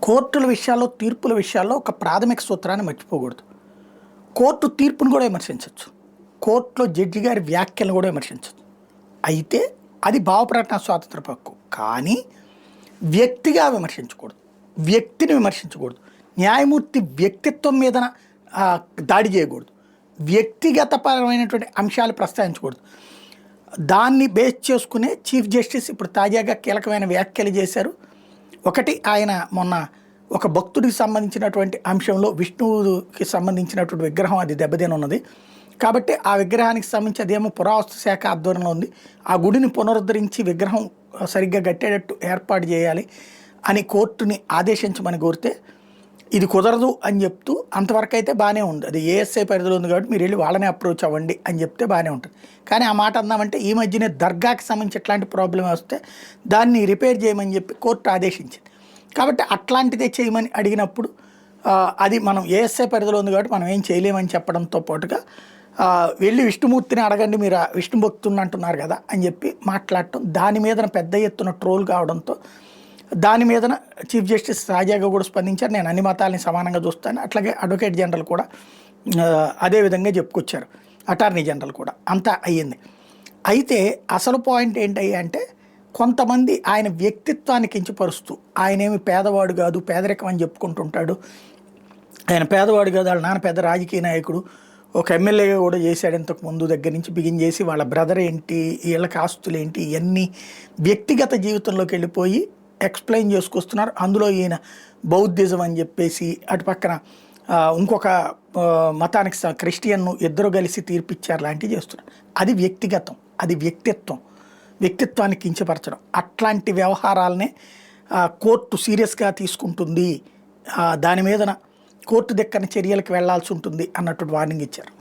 కోర్టుల విషయాల్లో, తీర్పుల విషయాల్లో ఒక ప్రాథమిక సూత్రాన్ని మర్చిపోకూడదు. కోర్టు తీర్పును కూడా విమర్శించవచ్చు. కోర్టులో జడ్జి గారి వ్యాఖ్యలను కూడా విమర్శించవచ్చు. అయితే అది భావప్రకటన స్వాతంత్రపు హక్కు. కానీ వ్యక్తిగా విమర్శించకూడదు, వ్యక్తిని విమర్శించకూడదు, న్యాయమూర్తి వ్యక్తిత్వం మీద దాడి చేయకూడదు, వ్యక్తిగతపరమైనటువంటి అంశాలు ప్రస్తావించకూడదు. దాన్ని బేస్ చేసుకునే చీఫ్ జస్టిస్ ఇప్పుడు తాజాగా కీలకమైన వ్యాఖ్యలు చేశారు. ఒకటి, ఆయన మొన్న ఒక భక్తుడికి సంబంధించినటువంటి అంశంలో విష్ణువుకి సంబంధించినటువంటి విగ్రహం అది దెబ్బతినున్నది కాబట్టి ఆ విగ్రహానికి సంబంధించి అదేమో పురావస్తు శాఖ ఆధ్వర్యంలో ఉంది, ఆ గుడిని పునరుద్ధరించి విగ్రహం సరిగ్గా కట్టేటట్టు ఏర్పాటు చేయాలి అని కోర్టుని ఆదేశించమని కోరితే ఇది కుదరదు అని చెప్తూ అంతవరకు అయితే బాగానే ఉంది. అది ఏఎస్ఐ పరిధిలో ఉంది కాబట్టి మీరు వెళ్ళి వాళ్ళనే అప్రోచ్ అవ్వండి అని చెప్తే బాగానే ఉంటుంది. కానీ ఆ మాట అందామంటే ఈ మధ్యనే దర్గాకి సంబంధించి ఎట్లాంటి ప్రాబ్లం వస్తే దాన్ని రిపేర్ చేయమని చెప్పి కోర్టు ఆదేశించింది. కాబట్టి అట్లాంటిదే చేయమని అడిగినప్పుడు అది మనం ఏఎస్ఐ పరిధిలో ఉంది కాబట్టి మనం ఏం చేయలేమని చెప్పడంతో పాటుగా వెళ్ళి విష్ణుమూర్తిని అడగండి, మీరు విష్ణు భక్తుని అంటున్నారు కదా అని చెప్పి మాట్లాడటం, దాని మీద పెద్ద ఎత్తున ట్రోల్ కావడంతో దాని మీద చీఫ్ జస్టిస్ తాజాగా కూడా స్పందించారు. నేను అన్ని మతాలని సమానంగా చూస్తాను. అట్లాగే అడ్వకేట్ జనరల్ కూడా అదే విధంగా చెప్పుకొచ్చారు, అటార్నీ జనరల్ కూడా. అంతా అయ్యింది. అయితే అసలు పాయింట్ ఏంటి అంటే కొంతమంది ఆయన వ్యక్తిత్వాన్ని కించపరుస్తూ ఆయనేమి పేదవాడు కాదు, పేదరికం అని చెప్పుకుంటుంటాడు, ఆయన పేదవాడు కాదు, వాళ్ళ నాన్న పెద్ద రాజకీయ నాయకుడు, ఒక ఎమ్మెల్యేగా కూడా చేశాడు ఇంతకు ముందు దగ్గర నుంచి బిగిన్ చేసి, వాళ్ళ బ్రదర్ ఏంటి, వీళ్ళకి ఆస్తులు ఏంటి, ఇవన్నీ వ్యక్తిగత జీవితంలోకి వెళ్ళిపోయి ఎక్స్ప్లెయిన్ చేసుకొస్తున్నారు. అందులో ఈయన బౌద్ధిజం అని చెప్పేసి అటు పక్కన ఇంకొక మతానికి క్రిస్టియన్ను ఇద్దరు కలిసి తీర్పిచ్చారు లాంటివి చేస్తున్నారు. అది వ్యక్తిగతం, అది వ్యక్తిత్వాన్ని కించపరచడం. అట్లాంటి వ్యవహారాలనే కోర్టు సీరియస్గా తీసుకుంటుంది, దాని మీద కోర్టు దగ్గర చర్యలకు వెళ్లాల్సి ఉంటుంది అన్నట్టు వార్నింగ్ ఇచ్చారు.